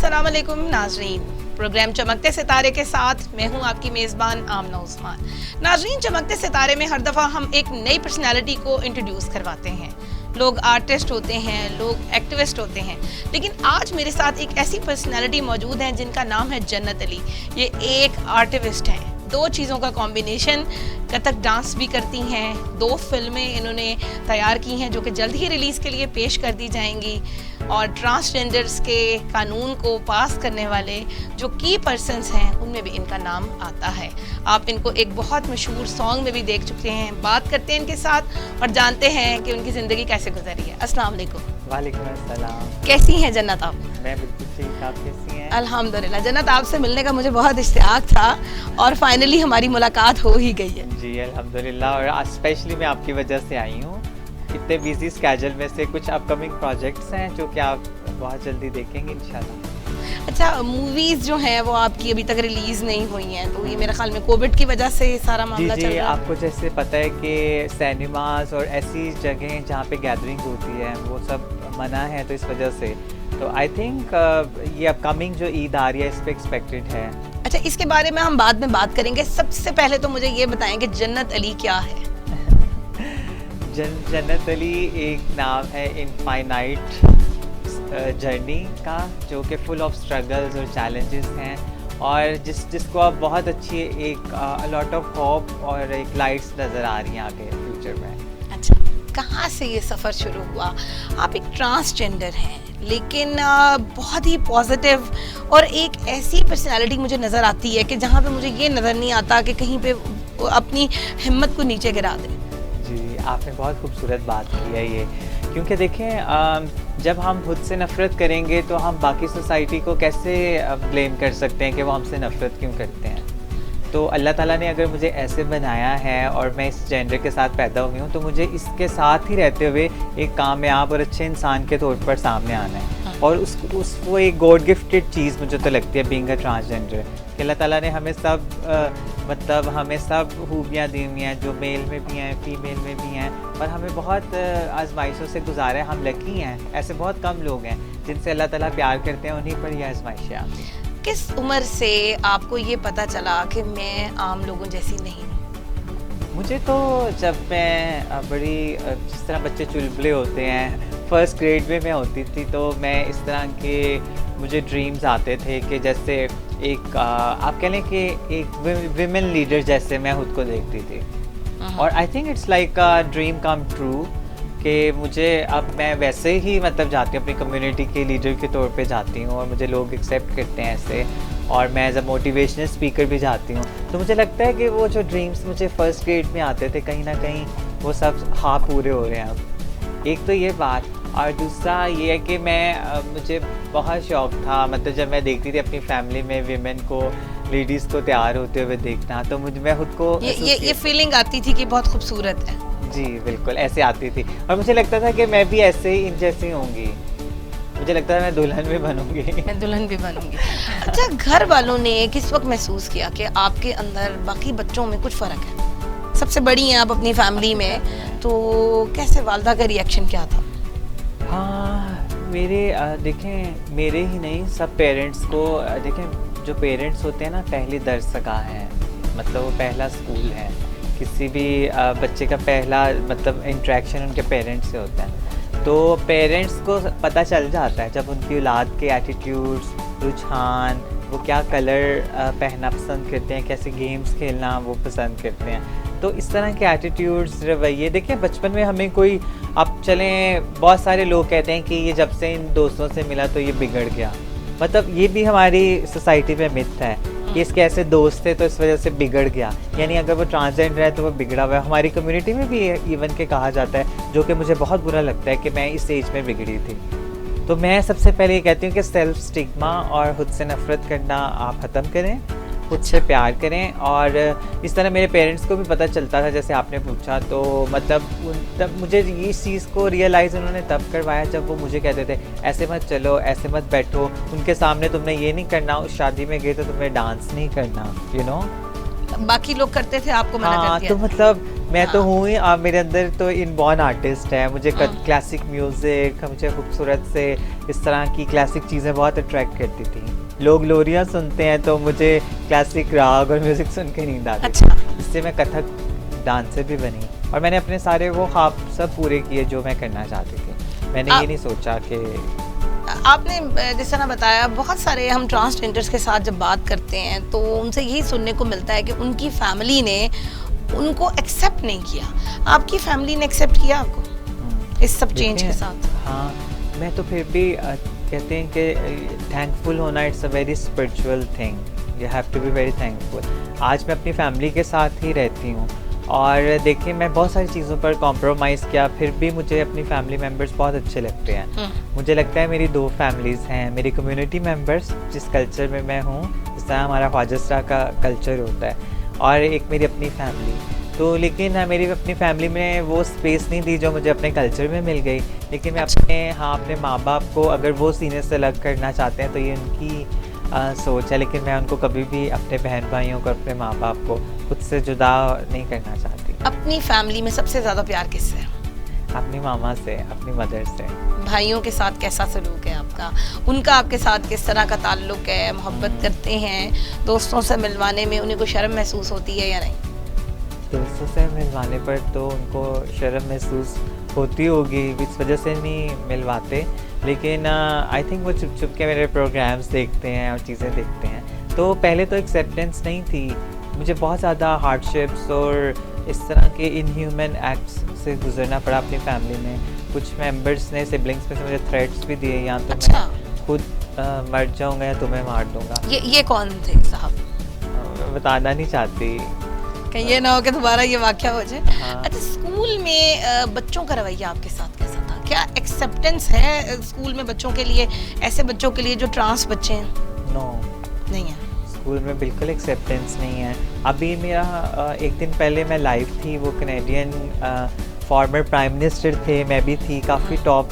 अस्सलाम वालेकुम नाजरीन। प्रोग्राम चमकते सितारे के साथ मैं हूं आपकी मेज़बान आमना उस्मान। नाजरीन, चमकते सितारे में हर दफ़ा हम एक नई पर्सनालिटी को इंट्रोड्यूस करवाते हैं। लोग आर्टिस्ट होते हैं, लोग एक्टिविस्ट होते हैं, लेकिन आज मेरे साथ एक ऐसी पर्सनालिटी मौजूद है जिनका नाम है जन्नत अली। ये एक आर्टिस्ट हैं, दो चीज़ों का कॉम्बिनेशन। कथक डांस भी करती हैं, 2 फिल्में इन्होंने तैयार की हैं जो कि जल्द ही रिलीज़ के लिए पेश कर दी जाएंगी, और ट्रांसजेंडर्स के कानून को पास करने वाले जो की पर्सन्स हैं उनमें भी इनका नाम आता है। आप इनको एक बहुत मशहूर सॉन्ग में भी देख चुके हैं। बात करते हैं इनके साथ और जानते हैं कि उनकी ज़िंदगी कैसे गुजरी है। अस्सलाम वालेकुम। वालेकुम अस्सलाम। कैसी हैं जन्नत आप? मैं बिल्कुल ठीक, आप कैसी हैं? अल्हम्दुलिल्लाह। जन्नत, आपसे मिलने का मुझे बहुत इश्तियाक था और फाइनली हमारी मुलाकात हो ही गई है। जी अल्हम्दुलिल्लाह, और स्पेशली मैं आपकी वजह से आई हूँ। इतने बिजी स्केड्यूल में से कुछ अपकमिंग प्रोजेक्ट्स हैं जो कि आप बहुत जल्दी देखेंगे इंशाल्लाह। अच्छा, मूवीज़ जो हैं वो आपकी अभी तक रिलीज़ नहीं हुई हैं, तो ये मेरे ख्याल में कोविड की वजह से सारा मामला चल रहा है। आपको जैसे पता है कि सिनेमाज और ऐसी जगह जहाँ पे गैदरिंग होती है वो सब मना है, तो इस वजह से तो आई थिंक ये अपकमिंग जो ईद आ रही है इस पर एक्सपेक्टेड है। अच्छा, इसके बारे में हम बाद में बात करेंगे। सबसे पहले तो मुझे ये बताएं कि जन्नत अली क्या है? जन्नत अली एक नाम है इनफाइनाइट जर्नी का, जो कि फुल ऑफ स्ट्रगल्स और चैलेंजेस हैं, और जिसको आप बहुत अच्छी एक लॉट ऑफ होप और एक लाइट्स नज़र आ रही हैं आगे फ्यूचर में। अच्छा, कहाँ से ये सफ़र शुरू हुआ? आप एक ट्रांसजेंडर हैं, लेकिन बहुत ही पॉजिटिव और एक ऐसी पर्सनालिटी मुझे नज़र आती है कि जहाँ पे मुझे ये नज़र नहीं आता कि कहीं पे अपनी हिम्मत को नीचे गिरा दे। जी, आपने बहुत खूबसूरत बात की है ये, क्योंकि देखें जब हम खुद से नफ़रत करेंगे तो हम बाकी सोसाइटी को कैसे ब्लेम कर सकते हैं कि वो हमसे नफ़रत क्यों करते हैं। तो अल्लाह ताला ने अगर मुझे ऐसे बनाया है और मैं इस जेंडर के साथ पैदा हुई हूँ, तो मुझे इसके साथ ही रहते हुए एक कामयाब और अच्छे इंसान के तौर पर सामने आना है। और वो एक गॉड गिफ्टेड चीज़ मुझे तो लगती है बीइंग अ ट्रांसजेंडर, कि अल्लाह ताला ने हमें सब हमें सब खूबियाँ दी हुई हैं, जो मेल में भी हैं फीमेल में भी हैं, और हमें बहुत आजमाइशों से गुजारा है। हम लकी हैं, ऐसे बहुत कम लोग हैं जिनसे अल्लाह ताला प्यार करते हैं, उन्हीं पर ये आजमाइशें आती हैं। किस उम्र से आपको ये पता चला कि मैं आम लोगों जैसी नहीं? मुझे तो जब मैं बड़ी जिस तरह बच्चे चुलबुले होते हैं, फर्स्ट ग्रेड में मैं होती थी, तो मैं इस तरह के मुझे ड्रीम्स आते थे कि जैसे एक आप कह लें कि एक विमेन लीडर जैसे मैं खुद को देखती थी। और I think it's like a dream come true कि मुझे अब मैं वैसे ही मतलब जाती हूँ, अपनी कम्युनिटी के लीडर के तौर पे जाती हूँ और मुझे लोग एक्सेप्ट करते हैं ऐसे, और मैं एज अ मोटिवेशनल स्पीकर भी जाती हूँ। तो मुझे लगता है कि वो जो ड्रीम्स मुझे फर्स्ट ग्रेड में आते थे, कहीं ना कहीं वो सब पूरे हो रहे हैं अब। एक तो ये बात, और दूसरा ये है कि मुझे बहुत शौक़ था, मतलब जब मैं देखती थी अपनी फैमिली में विमेन को, लेडीज़ को तैयार होते हुए देखना, तो मैं खुद को ये फीलिंग आती थी कि बहुत खूबसूरत है। जी बिल्कुल, ऐसे आती थी, और मुझे लगता था कि मैं भी ऐसे ही इन जैसी होंगी। मुझे लगता था मैं दुल्हन भी बनूंगी। मैं दुल्हन भी बनूंगी। अच्छा, घर वालों ने किस वक्त महसूस किया कि आपके अंदर बाकी बच्चों में कुछ फ़र्क है? सबसे बड़ी हैं आप अपनी फैमिली में, तो कैसे वालदा का रिएक्शन क्या था? हाँ, देखें, मेरे ही नहीं सब पेरेंट्स को देखें, जो पेरेंट्स होते हैं ना, पहली दरसगाह है, मतलब वो पहला स्कूल है। किसी भी बच्चे का पहला मतलब इंटरेक्शन उनके पेरेंट्स से होता है, तो पेरेंट्स को पता चल जाता है जब उनकी औलाद के एटीट्यूड्स, रुझान, वो क्या कलर पहनना पसंद करते हैं, कैसे गेम्स खेलना वो पसंद करते हैं। तो इस तरह के एटीट्यूड्स, रवैये, देखिए बचपन में हमें कोई, अब चलें बहुत सारे लोग कहते हैं कि ये जब से इन दोस्तों से मिला तो ये बिगड़ गया, मतलब ये भी हमारी सोसाइटी में मिथ है कि इसके ऐसे दोस्त थे तो इस वजह से बिगड़ गया, यानी अगर वो ट्रांसजेंडर है तो वो बिगड़ा हुआ है। हमारी कम्युनिटी में भी इवन के कहा जाता है, जो कि मुझे बहुत बुरा लगता है कि मैं इस एज में बिगड़ी थी। तो मैं सबसे पहले ये कहती हूँ कि सेल्फ स्टिग्मा और खुद से नफ़रत करना आप ख़त्म करें, खुद से प्यार करें। और इस तरह मेरे पेरेंट्स को भी पता चलता था, जैसे आपने पूछा, तो मतलब तब मुझे इस चीज़ को रियलाइज़ उन्होंने तब करवाया जब वो मुझे कहते थे ऐसे मत चलो, ऐसे मत बैठो, उनके सामने तुमने ये नहीं करना, उस शादी में गए तो तुम्हें डांस नहीं करना, बाकी लोग करते थे, आपको मना कर दिया। तो मतलब मैं तो हाँ। हूँ ही, आप मेरे अंदर तो इनबॉर्न आर्टिस्ट है। मुझे हाँ। क्लासिक म्यूज़िक, मुझे खूबसूरत से इस तरह की क्लासिक चीज़ें बहुत अट्रैक्ट करती थी। लोग लोरियाँ सुनते हैं तो मुझे क्लासिक राग और म्यूज़िक सुन के नींद आती थी। अच्छा। इससे मैं कथक डांसर भी बनी और मैंने अपने सारे वो ख्वाब सब पूरे किए जो मैं करना चाहती थी। मैंने ये नहीं सोचा कि आपने जिस तरह बताया, बहुत सारे हम ट्रांसजेंडर्स के साथ जब बात करते हैं तो उनसे यही सुनने को मिलता है कि उनकी फैमिली ने उनको एक्सेप्ट नहीं किया। आपकी फैमिली ने एक्सेप्ट किया आपको इस सब चेंज के साथ? हाँ, मैं तो फिर भी कहते हैं कि थैंकफुल होना it's a very spiritual thing, you have to be very thankful. आज मैं अपनी फैमिली के साथ ही रहती हूँ और देखिए मैं बहुत सारी चीज़ों पर कॉम्प्रोमाइज़ किया, फिर भी मुझे अपनी फैमिली मेम्बर्स बहुत अच्छे लगते हैं। मुझे लगता है मेरी 2 फैमिलीज़ हैं, मेरी कम्युनिटी मेम्बर्स जिस कल्चर में मैं हूँ, जिस तरह हमारा ख्वाजस्ता का कल्चर होता है, और एक मेरी अपनी फैमिली। तो लेकिन मेरी अपनी फैमिली में वो स्पेस नहीं दी जो मुझे अपने कल्चर में मिल गई। लेकिन मैं अपने माँ बाप को अगर वो सीने से अलग करना चाहते हैं तो ये उनकी सोच है, लेकिन मैं उनको कभी भी अपने बहन भाइयों को, अपने माँ बाप को खुद से जुदा नहीं करना चाहती। अपनी फैमिली में सबसे ज़्यादा प्यार किससे है? अपनी मामा से, अपनी मदर से। भाइयों के साथ कैसा सलूक है आपका? उनका आपके साथ किस तरह का ताल्लुक है? मोहब्बत करते हैं? दोस्तों से मिलवाने में उन्हें कोई शर्म महसूस होती है या नहीं? दोस्तों से मिलवाने पर तो उनको शर्म महसूस होती होगी, इस वजह से नहीं मिलवाते। लेकिन आई थिंक वो चुप चुप के मेरे प्रोग्राम्स देखते हैं और चीज़ें देखते हैं। तो पहले तो एक्सेप्टेंस नहीं थी, मुझे बहुत ज़्यादा हार्डशिप्स और इस तरह के इनह्यूमन एक्ट्स से गुजरना पड़ा अपनी फैमिली में। कुछ मेंबर्स ने, सिबलिंग्स में से मुझे थ्रेट्स भी दिए, या तो अच्छा। मैं खुद मर जाऊंगा या तुम्हें मार दूंगा। ये कौन थे साहब? मैं बताना नहीं चाहती, कहीं ये ना हो कि दोबारा ये वाकया हो जाए। हाँ। अच्छा, स्कूल में बच्चों का रवैया आपके साथ कैसा था? क्या एक्सेप्टेंस है स्कूल में बच्चों के लिए, ऐसे बच्चों के लिए जो ट्रांस बच्चे हैं? नो, नहीं है स्कूल में बिल्कुल एक्सेप्टेंस नहीं है। अभी मेरा एक दिन पहले मैं लाइव थी, वो कनेडियन फॉर्मर प्राइम मिनिस्टर थे, मैं भी थी, काफ़ी टॉप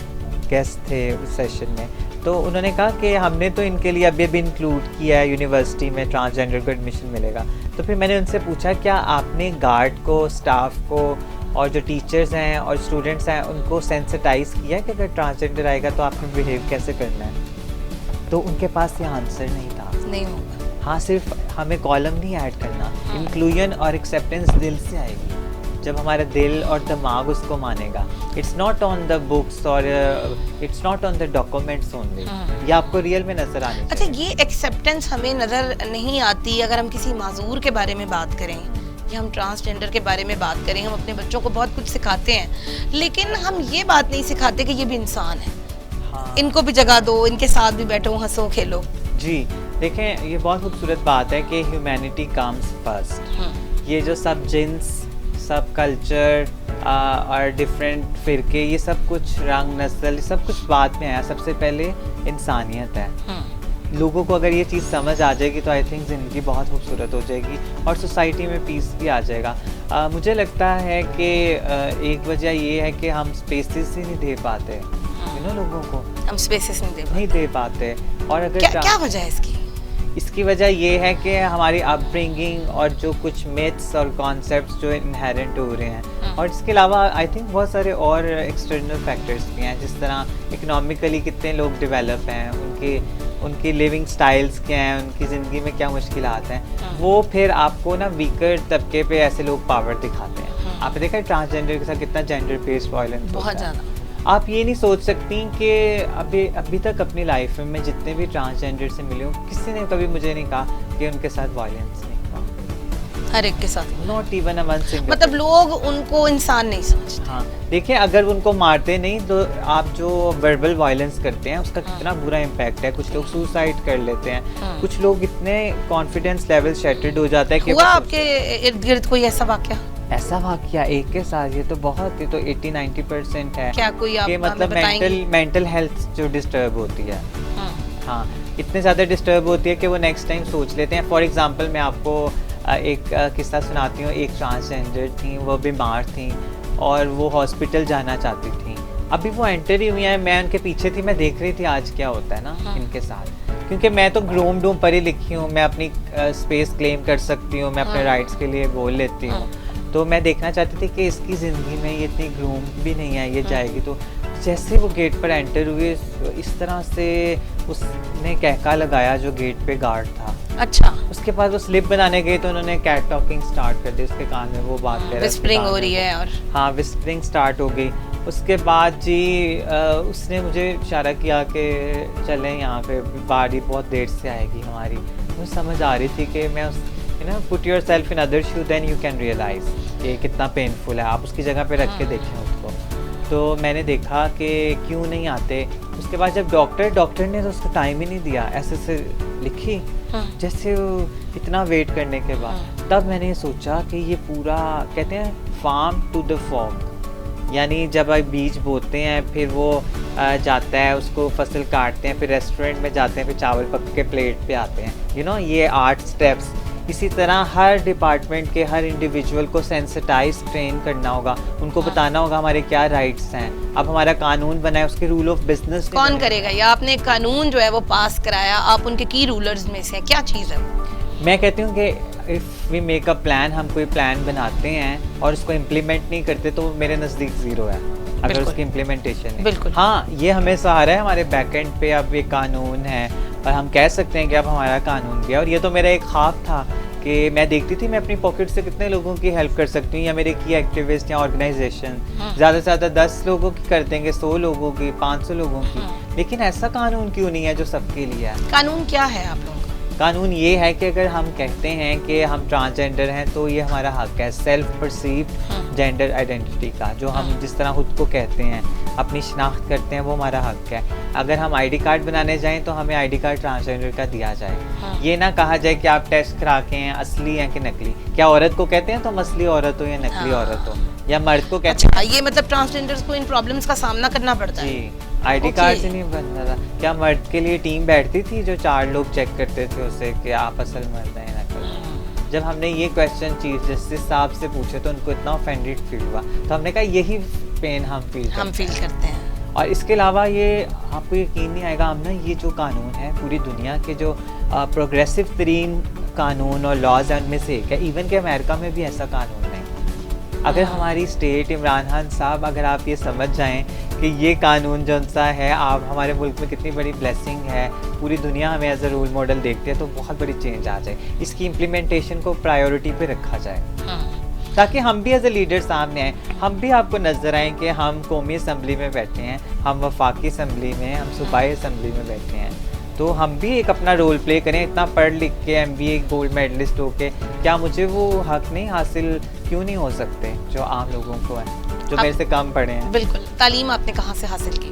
गेस्ट थे उस सेशन में। तो उन्होंने कहा कि हमने तो इनके लिए अभी भी इंक्लूड किया है, यूनिवर्सिटी में ट्रांसजेंडर को एडमिशन मिलेगा। तो फिर मैंने उनसे पूछा क्या आपने गार्ड को, स्टाफ को और जो टीचर्स हैं और स्टूडेंट्स हैं उनको सेंसिटाइज किया कि अगर ट्रांसजेंडर आएगा तो आपने बिहेव कैसे करना है? तो उनके पास ये आंसर नहीं था। नहीं होगा। हाँ, सिर्फ हमें कॉलम नहीं ऐड करना, इंक्लूजन और एक्सेप्टेंस दिल से आएगी जब हमारा दिल और दिमाग उसको मानेगा। It's not on the books और it's not on the documents only, ये आपको रियल में नजर आनी चाहिए। अच्छा, ये एक्सेप्टेंस हमें नज़र नहीं आती अगर हम किसी माजूर के बारे में बात करें या हम ट्रांसजेंडर के बारे में बात करें। हम अपने बच्चों को बहुत कुछ सिखाते हैं, लेकिन हम ये बात नहीं सिखाते कि ये भी इंसान है। हाँ। इनको भी जगह दो, इनके साथ भी बैठो, हंसो खेलो। जी देखें, ये बहुत खूबसूरत बात है कि ह्यूमैनिटी कम्स फर्स्ट। ये जो सब जिन्स, सब कल्चर और डिफरेंट फ़िरके, ये सब कुछ रंग, नस्ल, सब कुछ बाद में आया। सबसे पहले इंसानियत है। लोगों को अगर ये चीज़ समझ आ जाएगी तो आई थिंक ज़िंदगी बहुत खूबसूरत हो जाएगी और सोसाइटी में पीस भी आ जाएगा। मुझे लगता है कि एक वजह ये है कि हम स्पेसेस ही नहीं दे पाते, लोगों को हम स्पेसेस नहीं दे पाते। और अगर क्या वजह है इसकी? इसकी वजह ये है कि हमारी अपब्रिंगिंग और जो कुछ मिथ्स और कॉन्सेप्ट्स जो इनहेरेंट हो रहे हैं, और इसके अलावा आई थिंक बहुत सारे और एक्सटर्नल फैक्टर्स भी हैं, जिस तरह इकोनॉमिकली कितने लोग डेवलप हैं, उनकी लिविंग स्टाइल्स क्या हैं, उनकी ज़िंदगी में क्या मुश्किलात हैं, वो फिर आपको ना वीकर तबके पे ऐसे लोग पावर दिखाते हैं। आपने देखा है ट्रांसजेंडर के साथ कितना जेंडर बेस्ड वायलेंस बहुत ज़्यादा। आप ये नहीं सोच सकती कि अभी तक अपनी लाइफ में मैं जितने भी ट्रांसजेंडर से मिली हूँ, किसी ने कभी मुझे नहीं कहा कि उनके साथ वायलेंस नहीं हुआ। हर एक के साथ, not even a one single. मतलब लोग उनको इंसान नहीं समझते। हाँ, देखिए अगर उनको मारते नहीं तो आप जो वर्बल वायलेंस करते हैं उसका कितना बुरा इम्पैक्ट है। कुछ लोग सुसाइड कर लेते हैं, कुछ लोग इतने कॉन्फिडेंस लेवल शैटर्ड हो जाता है कि हुआ आपके इर्द गिर्द कोई ऐसा वाकया? ऐसा वाकया एक के साथ, ये तो बहुत, ये तो 80-90% है। क्या कोई आप मतलब मेंटल हेल्थ जो डिस्टर्ब होती है, हाँ, इतने ज़्यादा डिस्टर्ब होती है कि वो नेक्स्ट टाइम सोच लेते हैं। फॉर एग्जांपल मैं आपको एक किस्सा सुनाती हूँ। एक ट्रांसजेंडर थी, वो बीमार थी और वो हॉस्पिटल जाना चाहती थी। अभी वो एंटर ही हुई है, मैं उनके पीछे थी, मैं देख रही थी आज क्या होता है ना इनके साथ, क्योंकि मैं तो ग्रूम्ड हूँ, पढ़ी लिखी हूँ, मैं अपनी स्पेस क्लेम कर सकती हूँ, मैं अपने राइट्स के लिए बोल लेती हूँ। तो मैं देखना चाहती थी कि इसकी ज़िंदगी में ये इतनी ग्रूम भी नहीं है, ये जाएगी। तो जैसे वो गेट पर एंटर हुए, इस तरह से उसने कहका लगाया जो गेट पे गार्ड था। अच्छा। उसके बाद वो स्लिप बनाने गए तो उन्होंने कैट टॉकिंग स्टार्ट कर दी, उसके कान में वो बात कह रहा है, विस्परिंग हो रही है। और हाँ, विस्परिंग स्टार्ट हो गई। उसके बाद जी उसने मुझे इशारा किया कि चलें यहाँ पे, बारी बहुत देर से आएगी हमारी। मुझे समझ आ रही थी कि मैं उस put yourself in other shoe, then you can realize कि कितना पेनफुल है। आप उसकी जगह पे रख के देखें उसको। तो मैंने देखा कि क्यों नहीं आते। उसके बाद जब डॉक्टर ने तो उसको टाइम ही नहीं दिया, ऐसे लिखी जैसे इतना वेट करने के बाद। तब मैंने सोचा कि ये पूरा कहते हैं फार्म टू द फॉर्क, यानी जब आप बीज बोते हैं फिर वो जाता है, उसको फसल काटते हैं, फिर रेस्टोरेंट में जाते हैं, फिर चावल पक के प्लेट पे आते हैं, ये 8 स्टेप्स। इसी तरह हर डिपार्टमेंट के हर इंडिविजुअल को सेंसिटाइज ट्रेन करना होगा, उनको बताना होगा हमारे क्या राइट्स हैं। अब हमारा कानून बना है, उसके रूल ऑफ बिजनेस कौन करेगा? या आपने कानून जो है वो पास कराया, आप उनके की रूलर्स में से हैं, क्या चीज़ है? मैं कहती हूँ कि if we make a plan, हम कोई प्लान बनाते हैं और उसको इम्प्लीमेंट नहीं करते तो मेरे नज़दीक ज़ीरो है अगर उसकी इम्प्लीमेंटेशन है। बिल्कुल। हाँ, ये हमें सहारा है, हमारे बैक एंड पे अब ये कानून है और हम कह सकते हैं कि अब हमारा कानून गया। और ये तो मेरा एक ख्वाब था कि मैं देखती थी मैं अपनी पॉकेट से कितने लोगों की हेल्प कर सकती हूँ, या मेरे की एक्टिविस्ट या ऑर्गेनाइजेशन ज़्यादा से ज़्यादा 10 लोगों की कर देंगे, 100 लोगों की, 500 लोगों की। लेकिन ऐसा कानून क्यों नहीं है जो सबके लिए है? कानून क्या है आप लोगों का? कानून ये है कि अगर हम कहते हैं कि हम ट्रांसजेंडर हैं तो ये हमारा हक है, सेल्फ परसीव्ड जेंडर आइडेंटिटी का, जो हम जिस तरह खुद को कहते हैं, अपनी शिनाख्त करते हैं, वो हमारा हक है। अगर हम आईडी कार्ड बनाने जाएं तो हमें आईडी कार्ड ट्रांसजेंडर का दिया जाए। ये ना कहा जाए कि आप टेस्ट करा के हैं असली हैं कि नकली। क्या औरत को कहते हैं तो असली औरत हो या नकली औरत हो, या मर्द को कहते हैं। ये मतलब ट्रांसजेंडर्स को इन प्रॉब्लम्स का सामना करना पड़ता है। जी, आईडी कार्ड से नहीं बनता था। क्या मर्द के लिए टीम बैठती थी जो 4 लोग चेक करते थे उसे कि आप असल मर्द हैं या नकली? जब हमने ये क्वेश्चन चीफ जस्टिस साहब से पूछे तो उनको इतना ऑफेंडेड फील हुआ, तो हमने कहा यही पेन हम फील करते हैं। और इसके अलावा ये आपको यकीन नहीं आएगा, हम ना ये जो कानून है पूरी दुनिया के जो प्रोग्रेसिव तरीन कानून और लॉज हैं उनमें से एक है। इवन के अमेरिका में भी ऐसा कानून नहीं। अगर हमारी स्टेट, इमरान खान साहब, अगर आप ये समझ जाएं कि ये कानून जो सा है, आप हमारे मुल्क में कितनी बड़ी ब्लेसिंग है, पूरी दुनिया हमें एज अ रोल मॉडल देखती है, तो बहुत बड़ी चेंज आ जाए। इसकी इम्प्लीमेंटेशन को प्रायोरिटी पे रखा जाए ताकि हम भी एज ए लीडर सामने आए, हम भी आपको नजर आए कि हम कौमी असम्बली में बैठे हैं, हम वफाकी असम्बली में, हम सूबाई असम्बली में बैठे हैं, तो हम भी एक अपना रोल प्ले करें। इतना पढ़ लिख के MBA गोल्ड मेडलिस्ट होके क्या मुझे वो हक नहीं हासिल क्यों नहीं हो सकते जो आम लोगों को है, जो मेरे से कम पढ़े हैं? बिल्कुल। तालीम आपने कहाँ से हासिल की?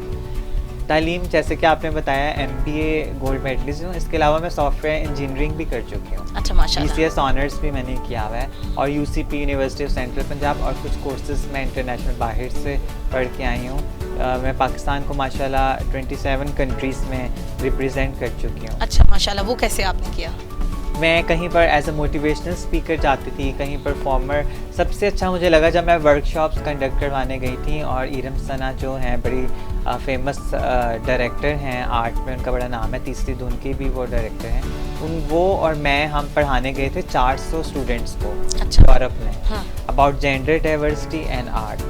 तालीम जैसे कि आपने बताया MBA गोल्ड मेडलिस्ट हूँ, इसके अलावा मैं सॉफ्टवेयर इंजीनियरिंग भी कर चुकी हूँ। अच्छा, माशाल्लाह। BCS ऑनर्स भी मैंने किया हुआ है, और UCP university of central Punjab, और कुछ कोर्सेज मैं इंटरनेशनल बाहर से पढ़ के आई हूँ। मैं पाकिस्तान को माशाल्लाह 27 कंट्रीज़ में रिप्रेजेंट कर चुकी हूँ। अच्छा, माशाल्लाह। वो कैसे आपने किया? मैं कहीं पर एज अ मोटिवेशनल स्पीकर जाती थी, कहीं परफॉर्मर। सबसे अच्छा मुझे लगा जब मैं वर्कशॉप्स कंडक्ट करवाने गई थी, और इरम सना जो हैं बड़ी फेमस डायरेक्टर हैं आर्ट में, उनका बड़ा नाम है, तीसरी धुन की भी वो डायरेक्टर हैं। वो और मैं, हम पढ़ाने गए थे 400 स्टूडेंट्स को यूरोप में, about gender diversity and art.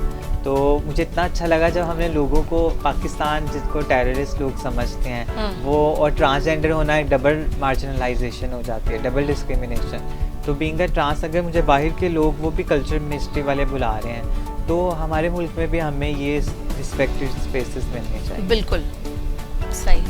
तो मुझे इतना अच्छा लगा जब हमने लोगों को, पाकिस्तान जिसको टेररिस्ट लोग समझते हैं वो, और ट्रांसजेंडर होना एक डबल मार्जिनलाइजेशन हो जाती है, डबल डिस्क्रिमिनेशन। तो बीइंग अ ट्रांस, अगर मुझे बाहर के लोग, वो भी कल्चर मिनिस्ट्री वाले बुला रहे हैं, तो हमारे मुल्क में भी हमें ये रिस्पेक्टेड स्पेसेस मिलने चाहिए। बिल्कुल सही।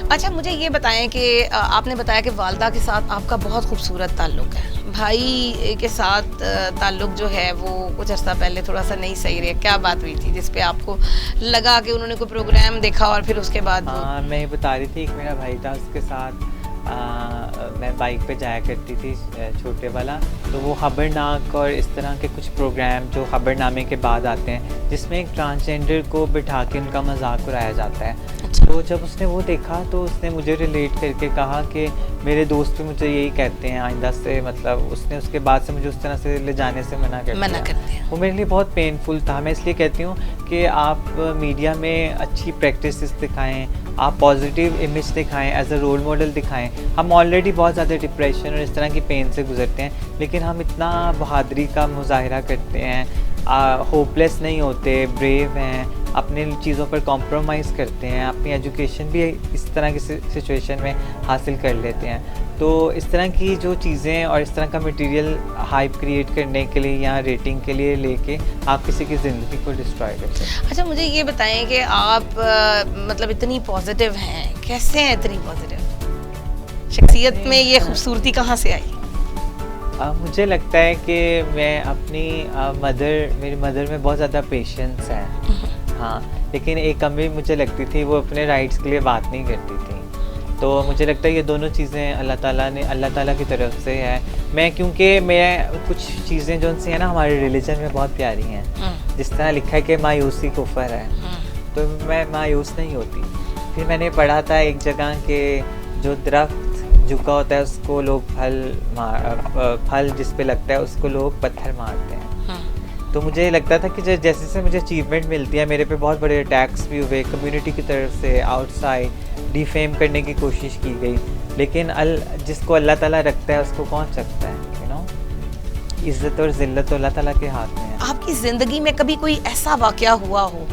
अच्छा, मुझे ये बताएं कि आपने बताया कि वालदा के साथ आपका बहुत खूबसूरत ताल्लुक़ है, भाई के साथ ताल्लुक़ जो है वो कुछ अर्सा पहले थोड़ा सा नहीं सही रहा। क्या बात हुई थी जिस पे आपको लगा कि उन्होंने कोई प्रोग्राम देखा और फिर उसके बाद? हाँ, मैं ये बता रही थी, एक मेरा भाई था, उसके साथ मैं बाइक पे जाया करती थी, छोटे वाला। तो वो खबरनाक और इस तरह के कुछ प्रोग्राम जो खबरनामे के बाद आते हैं, जिसमें एक ट्रांसजेंडर को बिठा के उनका मजाक उड़ाया जाता है। तो जब उसने वो देखा तो उसने मुझे रिलेट करके कहा कि मेरे दोस्त भी मुझे यही कहते हैं आइंदा से, मतलब उसने उसके बाद से मुझे उस तरह से ले जाने से मना कर दिया। वो मेरे लिए बहुत पेनफुल था। मैं इसलिए कहती हूँ कि आप मीडिया में अच्छी प्रैक्टिसेस दिखाएं, आप पॉजिटिव इमेज दिखाएं, एज अ रोल मॉडल दिखाएं। हम ऑलरेडी बहुत ज़्यादा डिप्रेशन और इस तरह की पेन से गुजरते हैं, लेकिन हम इतना बहादुरी का मुजाहिरा करते हैं, होपलेस नहीं होते, ब्रेव हैं, अपने चीज़ों पर कॉम्प्रोमाइज़ करते हैं, अपनी एजुकेशन भी इस तरह की सिचुएशन में हासिल कर लेते हैं। तो इस तरह की जो चीज़ें और इस तरह का मटेरियल हाइप क्रिएट करने के लिए या रेटिंग के लिए लेके आप किसी की ज़िंदगी को डिस्ट्रॉय कर सकते हैं। अच्छा, मुझे ये बताएं कि आप मतलब इतनी पॉजिटिव हैं, कैसे हैं इतनी पॉजिटिव? शख्सियत में ये खूबसूरती कहाँ से आई? मुझे लगता है कि मैं अपनी मेरी मदर में बहुत ज़्यादा पेशेंस है। हाँ, लेकिन एक कमी मुझे लगती थी, वो अपने राइट्स के लिए बात नहीं करती थी। तो मुझे लगता है ये दोनों चीज़ें अल्लाह ताला की तरफ से है। क्योंकि मैं कुछ चीज़ें जो उनसे हैं ना हमारे रिलीजन में बहुत प्यारी हैं, जिस तरह लिखा है कि मायूसी कुफर है, तो मैं मायूस नहीं होती। फिर मैंने पढ़ा था एक जगह कि जो दरख्त झुका होता है उसको लोग फल जिस पे लगता है उसको लोग पत्थर मारते हैं। तो मुझे लगता था कि जैसे से मुझे अचीवमेंट मिलती है, मेरे पे बहुत बड़े अटैक्स भी हुए कम्युनिटी की तरफ से, आउटसाइड डिफेम करने की कोशिश की गई, लेकिन जिसको अल्लाह ताला रखता है उसको कौन सकता है, यू नो। इज़्ज़त और ज़िल्लत तो अल्लाह ताला के हाथ में है। आपकी ज़िंदगी में कभी कोई ऐसा वाक़या हुआ हो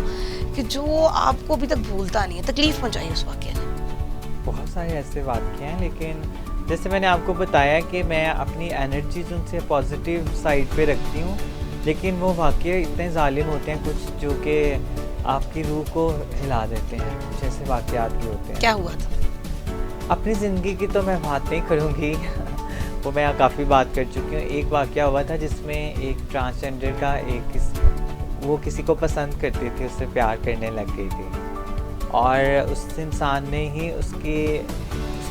कि जो आपको अभी तक भूलता नहीं है, तकलीफ़ पहुंचाई उस वाक़ये ने? बहुत सारे ऐसे वाक़ये हैं, लेकिन जैसे मैंने आपको बताया कि मैं अपनी एनर्जी उनसे पॉजिटिव साइड पे रखती हूँ, लेकिन वो वाक़ये इतने ज़ालिम होते हैं कुछ, जो कि आपकी रूह को हिला देते हैं। कुछ ऐसे वाक़यात भी होते हैं। क्या हुआ था? अपनी ज़िंदगी की तो मैं बात नहीं करूँगी वो मैं काफ़ी बात कर चुकी हूँ। एक वाक़या हुआ था जिसमें एक ट्रांसजेंडर का वो किसी को पसंद करती थी, उससे प्यार करने लग गई थी, और उस इंसान ने ही उसको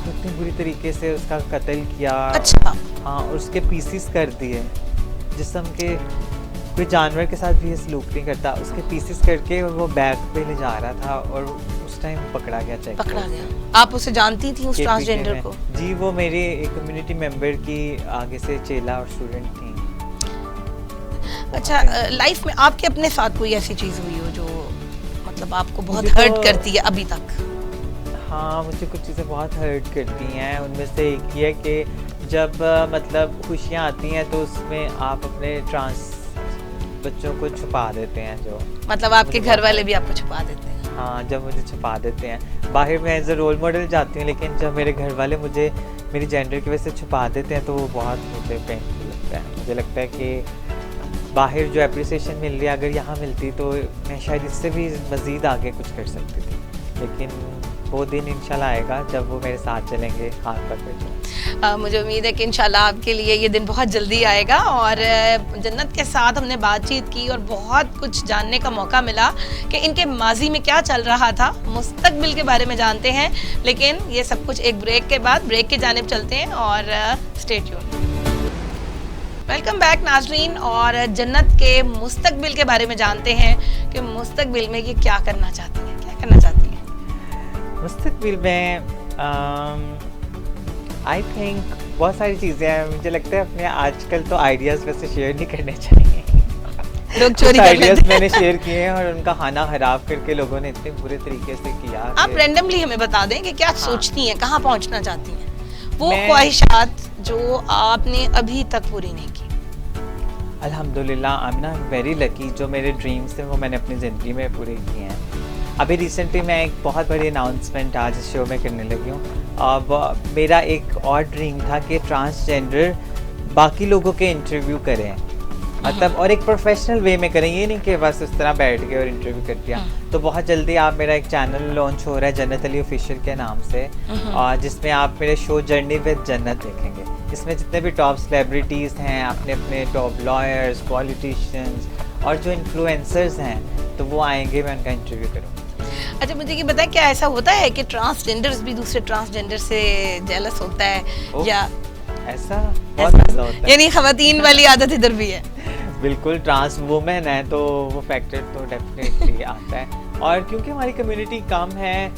इतनी बुरी तरीके से उसका कत्ल किया। अच्छा। हाँ, और उसके पीसीस कर दिए, जिस्म के कोई जानवर के साथ भी ये सलूक नहीं करता, उसके पीसेस करके वो बैग पे ले जा रहा था और उस टाइम पकड़ा गया। आप उसे जानती थी उस ट्रांसजेंडर को? जी, वो मेरी एक कम्युनिटी मेंबर की आगे से चेला और स्टूडेंट थी। अच्छा, लाइफ में आपके अपने साथ कोई ऐसी चीज़ हुई हो जो मतलब आपको बहुत हर्ट करती है अभी तक? हाँ, मुझे कुछ चीज़ें बहुत हर्ट करती हैं। उनमें से एक ये है कि जब मतलब खुशियाँ आती हैं तो उसमें आप अपने ट्रांस बच्चों को छुपा देते हैं। जो मतलब आपके घर वाले भी आपको छुपा देते हैं? हाँ, जब मुझे छुपा देते हैं। बाहर मैं एज अ रोल मॉडल जाती हूँ, लेकिन जब मेरे घर वाले मुझे मेरी जेंडर की वजह से छुपा देते हैं तो वो बहुत मुझे पेनफुल लगता है। मुझे लगता है कि बाहर जो अप्रिसिएशन मिल रही है, अगर यहाँ मिलती तो मैं शायद इससे भी मज़ीद आगे कुछ कर सकती थी, लेकिन वो दिन इंशाल्लाह आएगा जब वो मेरे साथ चलेंगे, हाथ पकड़ के। मुझे उम्मीद है कि इंशाल्लाह आपके लिए ये दिन बहुत जल्दी आएगा। और जन्नत के साथ हमने बातचीत की और बहुत कुछ जानने का मौका मिला कि इनके माजी में क्या चल रहा था, मुस्तकबिल के बारे में जानते हैं। लेकिन ये सब कुछ एक ब्रेक के बाद, ब्रेक की जानिब चलते हैं और स्टे ट्यून्ड। वेलकम बैक नाजरीन, और जन्नत के मुस्तकबिल के बारे में जानते हैं कि मुस्तकबिल में ये क्या करना चाहती हैं, क्या करना चाहती हैं? मुस्तकबिल में आई थिंक बहुत सारी चीज़ें हैं। मुझे लगता है अपने आजकल तो आइडियाज़ वैसे शेयर नहीं करने चाहिए। लोग चोरी कर लेते हैं। मैंने शेयर किए हैं और उनका खाना खराब करके लोगों ने इतने बुरे तरीके से किया। आप रैंडमली हमें बता दें कि क्या सोचती हैं, कहाँ पहुँचना चाहती हैं, वो ख्वाहिशात जो आपने अभी तक पूरी नहीं की? अल्हम्दुलिल्लाह, I am not very lucky. जो मेरे ड्रीम्स हैं वो मैंने अपनी ज़िंदगी में पूरे किए हैं। अभी रिसेंटली मैं एक बहुत बड़ी अनाउंसमेंट आज इस शो में करने लगी हूँ। अब मेरा एक और ड्रीम था कि ट्रांसजेंडर बाकी लोगों के इंटरव्यू करें, मतलब और एक प्रोफेशनल वे में करें, ये नहीं कि बस उस तरह बैठ के और इंटरव्यू कर दिया। तो बहुत जल्दी आप मेरा एक चैनल लॉन्च हो रहा है जन्नत अली ऑफिशियल के नाम से, और जिसमें आप मेरे शो जर्नी विद जन्नत देखेंगे। इसमें जितने भी टॉप सेलिब्रिटीज़ हैं, अपने अपने टॉप लॉयर्स, पॉलिटिशियंस और जो इन्फ्लुएंसर्स हैं, तो वो आएंगे, मैं उनका इंटरव्यू करूँगा। अच्छा, मुझे ये बताएं, क्या ऐसा होता है कि ट्रांसजेंडर्स भी दूसरे ट्रांसजेंडर से जेलस होता है या ऐसा बहुत ज़्यादा होता है? यानी खवातीन वाली आदत इधर भी है? बिल्कुल, ट्रांस वुमेन है तो वो फैक्टर तो डेफिनेटली आता है। और क्योंकि हमारी कम्युनिटी कम है,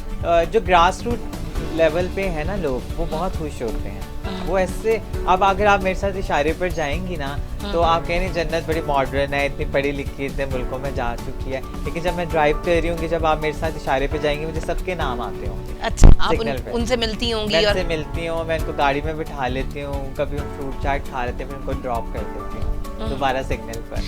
जो ग्रास रूट लेवल पे है ना लोग, वो बहुत खुश होते हैं। वो ऐसे, अब अगर आप मेरे साथ इशारे पर जाएंगी ना तो आप कहेंगे जन्नत बड़ी मॉडर्न है, इतनी पढ़ी लिखी, इतने मुल्कों में जा चुकी है, लेकिन जब मैं ड्राइव कर रही होंगी, जब आप मेरे साथ इशारे पे जाएंगी, मुझे सबके नाम आते होंगे। अच्छा, आप सिग्नल पे। उनसे मिलती होंगी? मैं और उनसे मिलती हूँ, मैं उनको गाड़ी में बिठा लेती हूँ, कभी हम फ्रूट चाट खा लेते हैं, फिर उनको ड्रॉप कर देती हूँ दोबारा सिग्नल पर।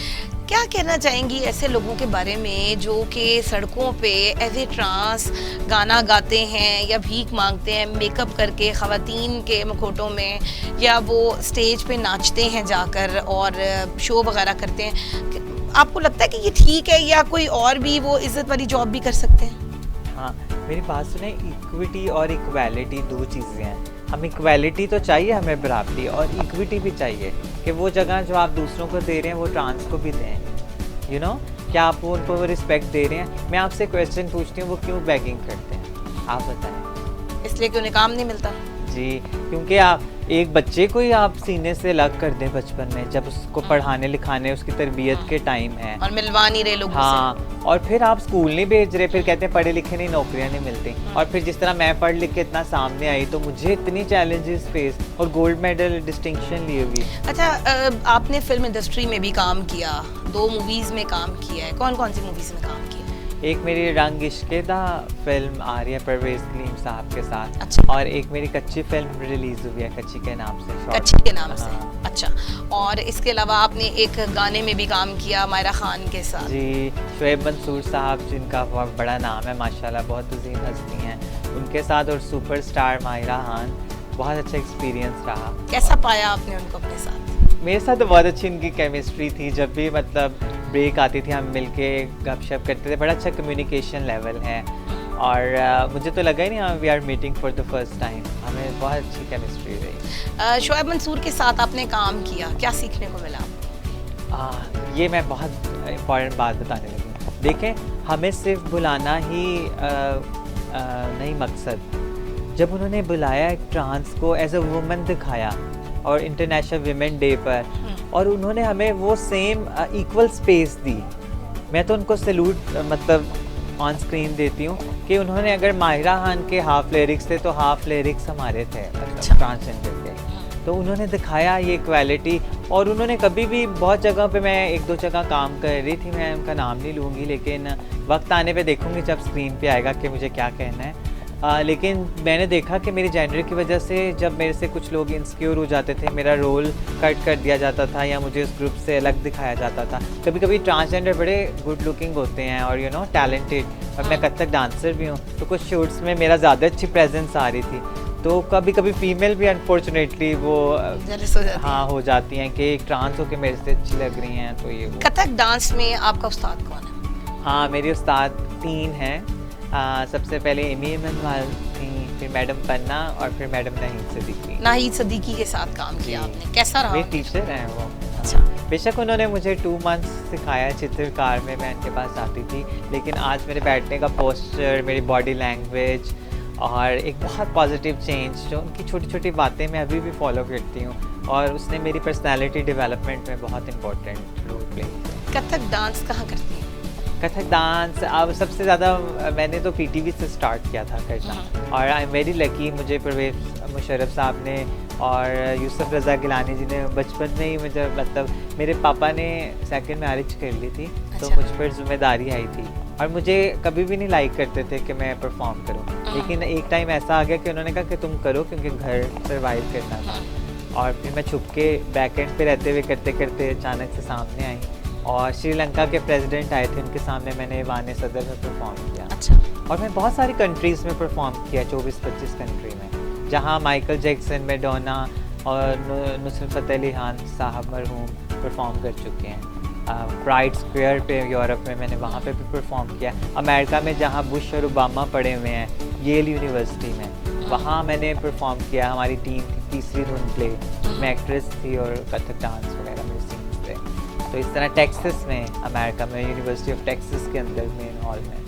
क्या कहना चाहेंगी ऐसे लोगों के बारे में जो कि सड़कों पे एज ए ट्रांस गाना गाते हैं या भीख मांगते हैं मेकअप करके ख़वातीन के मुखौटों में, या वो स्टेज पे नाचते हैं जाकर और शो वगैरह करते हैं? आपको लगता है कि ये ठीक है या कोई और भी वो इज़्ज़त वाली जॉब भी कर सकते हैं? हाँ, मेरी बात सुने, इक्विटी और इक्वालिटी दो चीज़ें हैं। हम इक्वालिटी तो चाहिए, हमें बराबरी, और इक्विटी भी चाहिए कि वो जगह जो आप दूसरों को दे रहे हैं वो ट्रांस को भी दें। यू नो, क्या आप उनको वो रिस्पेक्ट दे रहे हैं? मैं आपसे क्वेश्चन पूछती हूँ, वो क्यों बैगिंग करते हैं, आप बताएं। इसलिए कि उन्हें काम नहीं मिलता। जी, क्योंकि आप एक बच्चे को ही आप सीने से अलग कर दें बचपन में, जब उसको पढ़ाने लिखाने उसकी तरबियत के टाइम है, और मिलवा नहीं रहे लोगों हाँ, और फिर आप स्कूल नहीं भेज रहे, फिर कहते हैं पढ़े लिखे नहीं, नौकरियां नहीं मिलती। और फिर जिस तरह मैं पढ़ लिख के इतना सामने आई तो मुझे इतनी चैलेंजेस फेस, और गोल्ड मेडल डिस्टिंक्शन लिए हुई। अच्छा, आपने फिल्म इंडस्ट्री में भी काम किया, 2 मूवीज़ में काम किया है, कौन कौन सी मूवीज़ में काम किया? एक मेरी रंग इश्के दा फिल्म आ रही है परवेज़ कलीम साहब के साथ। अच्छा। और एक मेरी कच्ची फिल्म रिलीज हुई है, कच्ची के नाम से, short कच्ची के नाम से। हाँ। अच्छा, और इसके अलावा आपने एक गाने में भी काम किया मायरा खान के साथ। जी, शुएब मंसूर साहब जिनका बहुत बड़ा नाम है माशाल्लाह, बहुत अजीम हस्ती हैं, उनके साथ, और सुपरस्टार माहिरा खान, बहुत अच्छा एक्सपीरियंस रहा। कैसा पाया आपने उनको अपने साथ? मेरे साथ तो बहुत अच्छी इनकी केमिस्ट्री थी, जब भी मतलब ब्रेक आती थी हम मिलके गपशप करते थे, बड़ा अच्छा कम्युनिकेशन लेवल है, और मुझे तो लगा ही नहीं we are meeting for the first time, हमें बहुत अच्छी केमिस्ट्री रही। शुएब मंसूर के साथ आपने काम किया, क्या सीखने को मिला? ये मैं बहुत इम्पॉर्टेंट बात बताने लगी हूँ। देखें, हमें सिर्फ बुलाना ही नहीं मकसद, जब उन्होंने बुलाया एक ट्रांस को एज अ वुमन दिखाया, और इंटरनेशनल वीमेन डे पर, और उन्होंने हमें वो सेम इक्वल स्पेस दी, मैं तो उनको सैल्यूट मतलब ऑन स्क्रीन देती हूँ कि उन्होंने, अगर माहिरा खान के हाफ लिरिक्स थे तो हाफ लिरिक्स हमारे थे ट्रांसजेंडर के, तो उन्होंने दिखाया ये इक्वालिटी। और उन्होंने कभी भी, बहुत जगह पे मैं 1-2 जगह काम कर रही थी, मैं उनका नाम नहीं लूँगी, लेकिन वक्त आने पे देखूँगी जब स्क्रीन पे आएगा कि मुझे क्या कहना है। लेकिन मैंने देखा कि मेरी जेंडर की वजह से जब मेरे से कुछ लोग इनसिक्योर हो जाते थे, मेरा रोल कट कर दिया जाता था, या मुझे उस ग्रुप से अलग दिखाया जाता था। कभी कभी ट्रांसजेंडर बड़े गुड लुकिंग होते हैं और यू नो टैलेंटेड, और मैं कथक डांसर भी हूँ, तो कुछ शूट्स में मेरा ज़्यादा अच्छी प्रेजेंस आ रही थी, तो कभी कभी फीमेल भी अनफॉर्चुनेटली वो हाँ हो जाती हैं कि एक ट्रांस होकर मेरे से अच्छी लग रही हैं, तो ये कथक डांस में आपका उस्ताद कौन है? हाँ, मेरे उस्ताद 3 हैं। सबसे पहले एमी इमनवाल थी, फिर मैडम पन्ना, और फिर मैडम नाहीद सदीकी के साथ काम किया आपने, कैसा रहा? मेरे टीचर हैं वो। अच्छा। बेशक उन्होंने मुझे 2 मंथ्स सिखाया चित्रकार में, मैं उनके पास जाती थी, लेकिन आज मेरे बैठने का पोस्चर, मेरी बॉडी लैंग्वेज, और एक बहुत पॉजिटिव चेंज, जो उनकी छोटी छोटी बातें मैं अभी भी फॉलो करती हूँ, और उसने मेरी पर्सनैलिटी डेवलपमेंट में बहुत इंपॉर्टेंट रोल प्ले किया। कथक डांस कहाँ करती हैं? कथक डांस अब सबसे ज़्यादा मैंने तो पीटीवी से स्टार्ट किया था करना, और आई एम वेरी लकी, मुझे परवेज़ मुशर्रफ साहब ने और यूसुफ रज़ा गिलानी जी ने बचपन में ही मुझे, मतलब मेरे पापा ने सेकंड मैरिज कर ली थी, तो मुझ पर जिम्मेदारी आई थी, और मुझे कभी भी नहीं लाइक करते थे कि मैं परफॉर्म करूं, लेकिन एक टाइम ऐसा आ गया कि उन्होंने कहा कि तुम करो, क्योंकि घर सर्वाइव करना था। और फिर मैं छुप के बैक एंड पे रहते हुए करते करते अचानक से सामने आई, और श्रीलंका के प्रेसिडेंट आए थे, उनके सामने मैंने वाने सदर में परफॉर्म किया। अच्छा। और मैं बहुत सारी कंट्रीज़ में परफॉर्म किया, 24-25 कंट्री में, जहाँ माइकल जैक्सन, मैडोना और नुसरत फ़तेह अली खान साहब मरहूम परफॉर्म कर चुके हैं। प्राइड स्क्वायर पे यूरोप में मैंने वहाँ पे भी परफॉर्म किया। अमेरिका में जहाँ बुश और ओबामा पढ़े हुए हैं, येल यूनिवर्सिटी में, वहाँ मैंने परफॉर्म किया। हमारी टीम थी तीसरी धुन प्ले, मैं एक्ट्रेस थी और कथक डांस वगैरह मेरे सीन्स थे। तो इस तरह टेक्सास में, अमेरिका में, यूनिवर्सिटी ऑफ टेक्सास के अंदर मेन हॉल में,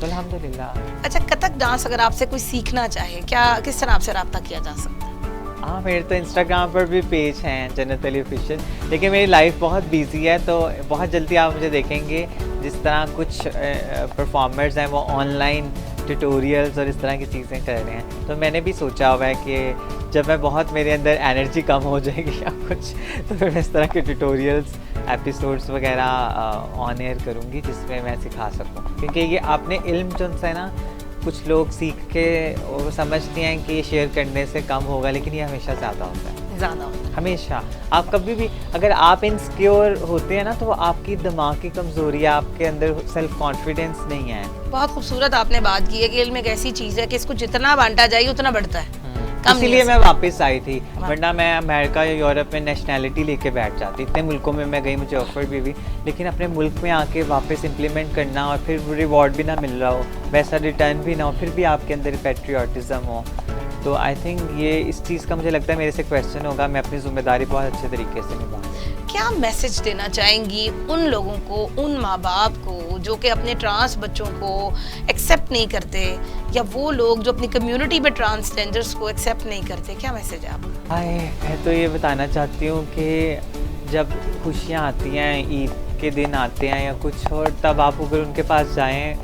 तो अल्हम्दुलिल्लाह। अच्छा, कथक डांस अगर आपसे कोई सीखना चाहे, क्या किस तरह आपसे रब्ता किया जा सकता है? हाँ, मेरे तो इंस्टाग्राम पर भी पेज हैं जन्नत अली ऑफिशियल, लेकिन मेरी लाइफ बहुत बिजी है, तो बहुत जल्दी आप मुझे देखेंगे। जिस तरह कुछ परफॉर्मर्स हैं वो ऑनलाइन ट्यूटोरियल्स और इस तरह की चीज़ें कर रहे हैं। तो मैंने भी सोचा हुआ है कि जब मैं बहुत मेरे अंदर एनर्जी कम हो जाएगी या कुछ, तो फिर मैं इस तरह के ट्यूटोरियल्स एपिसोड्स वगैरह ऑन एयर करूँगी जिसमें मैं सिखा सकूँ। क्योंकि ये आपने इल्म जो है ना, कुछ लोग सीख के वो समझते हैं कि ये शेयर करने से कम होगा, लेकिन ये हमेशा ज़्यादा होता है, ज़्यादा होता है। हमेशा। आप कभी भी अगर आप इनसिक्योर होते हैं ना, तो आपकी दिमाग की कमज़ोरी है, आपके अंदर सेल्फ कॉन्फिडेंस नहीं है। बहुत खूबसूरत आपने बात की है कि इल्म एक ऐसी चीज़ है कि इसको जितना बांटा जाए उतना बढ़ता है। इसीलिए मैं वापस आई थी, वरना मैं अमेरिका या यूरोप में नेशनैलिटी लेके बैठ जाती। इतने मुल्कों में मैं गई, मुझे ऑफर भी हुई, लेकिन अपने मुल्क में आके वापस इम्प्लीमेंट करना और फिर रिवॉर्ड भी ना मिल रहा हो, वैसा रिटर्न भी ना हो, फिर भी आपके अंदर पैट्रियाटिज़म हो, तो आई थिंक ये इस चीज़ का मुझे लगता है मेरे से क्वेश्चन होगा। मैं अपनी जिम्मेदारी बहुत अच्छे तरीके से निभाऊँ। क्या मैसेज देना चाहेंगी उन लोगों को, उन माँ बाप को जो कि अपने ट्रांस बच्चों को एक्सेप्ट नहीं करते, या वो लोग जो अपनी कम्युनिटी में ट्रांसजेंडर्स को एक्सेप्ट नहीं करते? क्या मैसेज है आपका? मैं तो ये बताना चाहती हूँ कि जब खुशियाँ आती हैं, ईद के दिन आते हैं या कुछ, और तब आप अगर उनके पास जाएं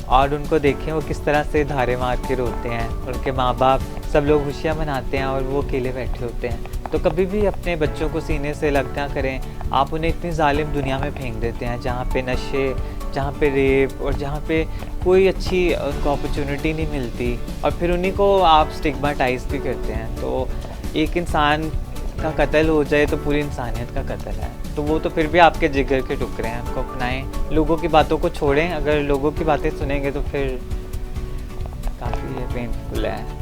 और उनको देखें वो किस तरह से धारे मार के रोते हैं, उनके माँ बाप सब लोग खुशियाँ मनाते हैं और वो अकेले बैठे होते हैं, तो कभी भी अपने बच्चों को सीने से लग ना करें। आप उन्हें इतनी जालिम दुनिया में फेंक देते हैं जहाँ पे नशे, जहाँ पे रेप और जहाँ पे कोई अच्छी उनको अपॉर्चुनिटी नहीं मिलती, और फिर उन्हीं को आप स्टिग्माटाइज भी करते हैं। तो एक इंसान का कत्ल हो जाए तो पूरी इंसानियत का कत्ल है, तो वो तो फिर भी आपके जिगर के टुकड़े हैं। उनको अपनाएं, लोगों की बातों को छोड़ें। अगर लोगों की बातें सुनेंगे तो फिर काफ़ी पेनफुल है।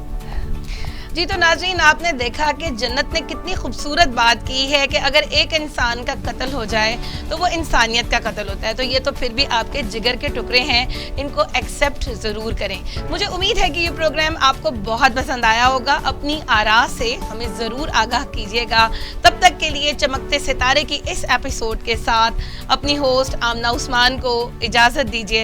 जी, तो नाज़रीन, आपने देखा कि जन्नत ने कितनी खूबसूरत बात की है कि अगर एक इंसान का कत्ल हो जाए तो वो इंसानियत का कत्ल होता है। तो ये तो फिर भी आपके जिगर के टुकड़े हैं, इनको एक्सेप्ट ज़रूर करें। मुझे उम्मीद है कि ये प्रोग्राम आपको बहुत पसंद आया होगा। अपनी आरा से हमें ज़रूर आगाह कीजिएगा। तब तक के लिए चमकते सितारे की इस एपिसोड के साथ अपनी होस्ट आमना उस्मान को इजाज़त दीजिए।